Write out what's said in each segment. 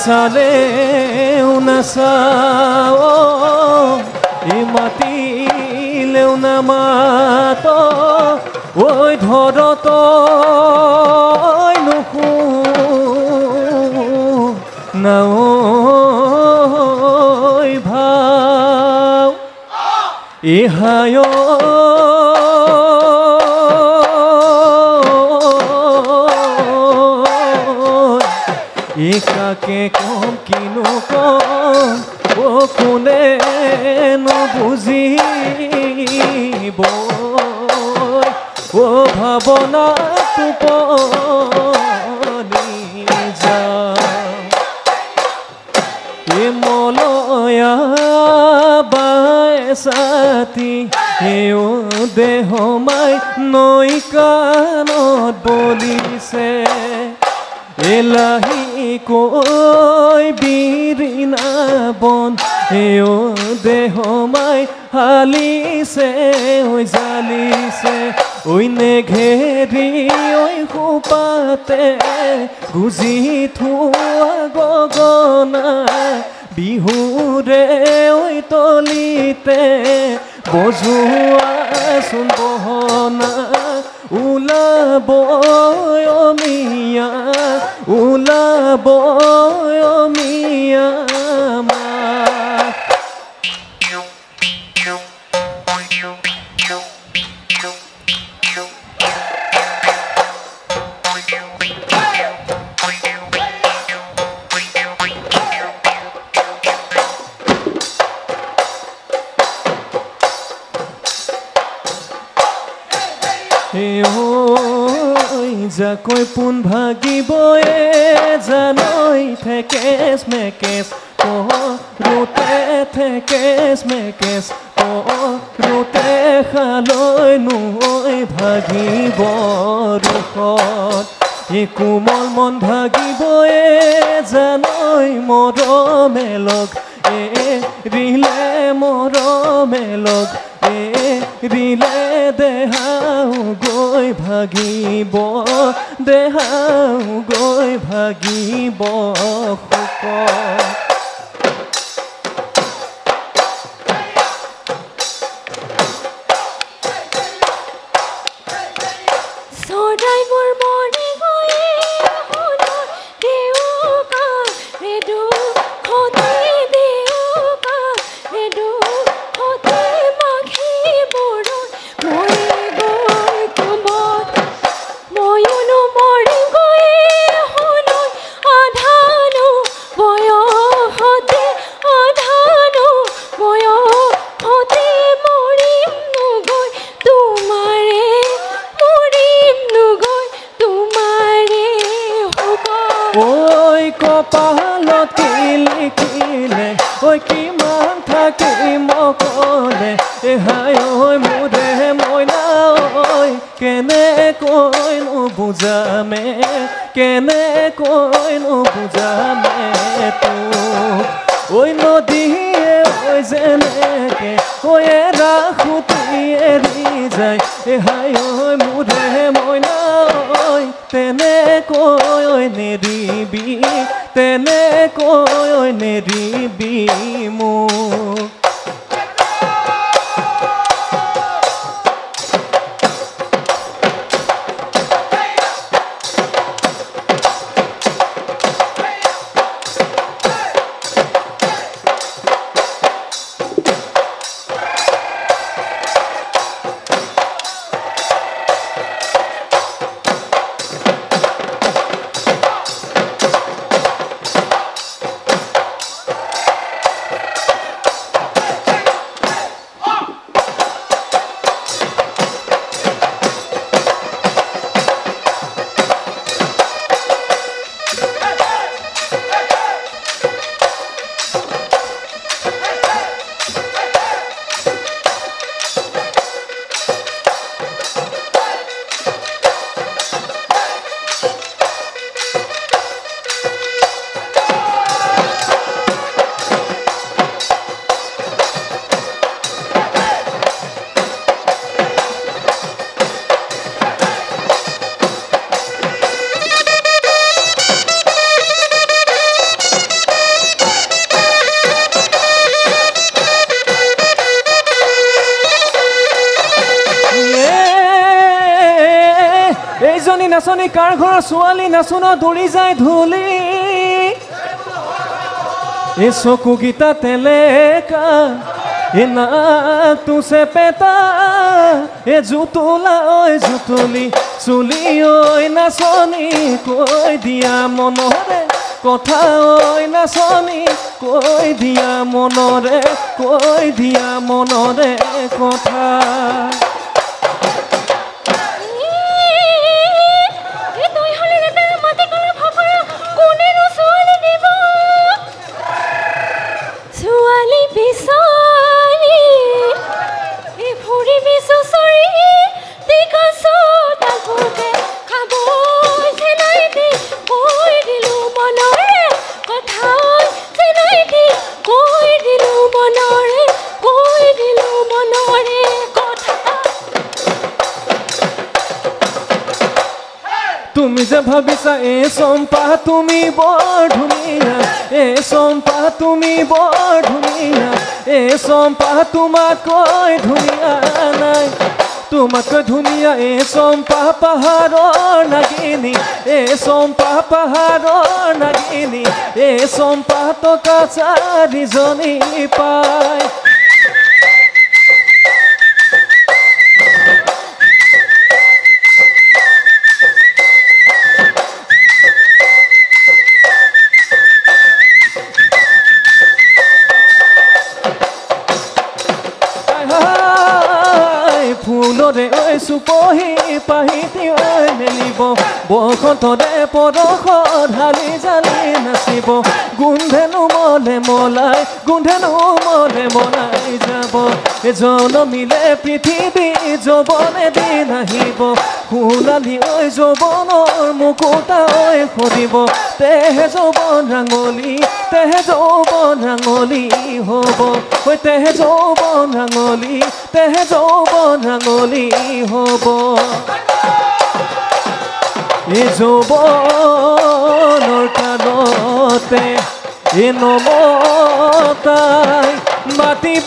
চালেও নাচাও মাতিলেও নামাত ঐ ধৰত নুশুনাও ভাও ইহায় কাকে কম কিনো কম ও কোনে নুবুজিব ও ভাবনা টোপনি যায় মলয়া বাই সাথী এও দেহ মাই নৈ কাণত বলিছে এলাহি কৈ বিৰিণা বন এও দেহ মাই হালিছে ঐ জালিছে ঐ নেঘেৰি ঐ সোপাতে গুজি থোৱা গগনা বিহুৰে ঐ তলিতে বজোৱাচোন বহনা ওলাব মিয়া ওলাব মিয়া যাকৈ পোন ভাগিবয়ে জানৈ থেকেচ মেকেচ কৰোতে থেকেচ মেকেচ কৰোতে খালৈ নৈ ভাগিব ৰুখত কোমল মন ভাগিবয়ে জানৈ মৰমে লগ এৰিলে মৰমে লগ এৰিলে দেহাও গৈ ভাগিব দেহাও গৈ ভাগিব শোক কপালতি লিখিলে ঐ কিমান থাকিম কলে এহাই ঐ মোৰে মইনা ঐ কেনেকৈ নুবুজামে কেনেকৈ নুবুজামে তোক ঐ নদীয়ে ঐ যেনেকে ঐ ৰাখোতি এৰি যায় এহাই ঐ মোৰে মইনা ঐ তেনেকৈ নেৰিবি তেনেকৈ নেৰিবি মোক নাচনী নাচনী কাৰ ঘৰৰ ছোৱালী নাচোন দৌৰি যায় ধূলি এই চকুকেইটা তেলেকা এই নাকটো চেপেটা এই জুতুলা ঐ জুতুলি চুলি ঐ নাচনী কৈ দিয়া মনৰে কথা ঐ নাচনী কৈ দিয়া মনৰে কথা তুমি যে ভাবিছা এ চম্পা তুমি বৰ ধুনীয়া এ চম্পা তুমি বৰ ধুনীয়া এ চম্পা তোমাতকৈ ধুনীয়া নাই তোমাতকৈ ধুনীয়া এ চম্পা পাহাৰৰ নাগিনী এ চম্পা পাহাৰৰ নাগিনী এ চম্পা টকা চাৰিজনী পায় ফুলৰে ঐ চুপহি পাহিতি ঐ মেলিব বসন্তৰে পৰশ ঢালি জালি নাচিব গোন্ধেনো মলে মলাই যাব জনমিলে পৃথিৱী যৌৱনে দিন আহিব সোণালী ঐ যৌৱনৰ মুকুতা ঐ সৰিব তেহে যৌৱন ৰাঙলী হ'ব ঐ তেহে যৌৱন ৰাঙলী হ'ব এই যৌৱনৰ কাণতে এই নমতাই মাতিব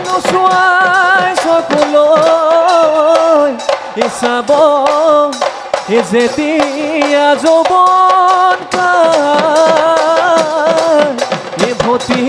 নোচোৱাই চকুলৈ এই চাব এই যেতিয়া যৌৱন এই ভতি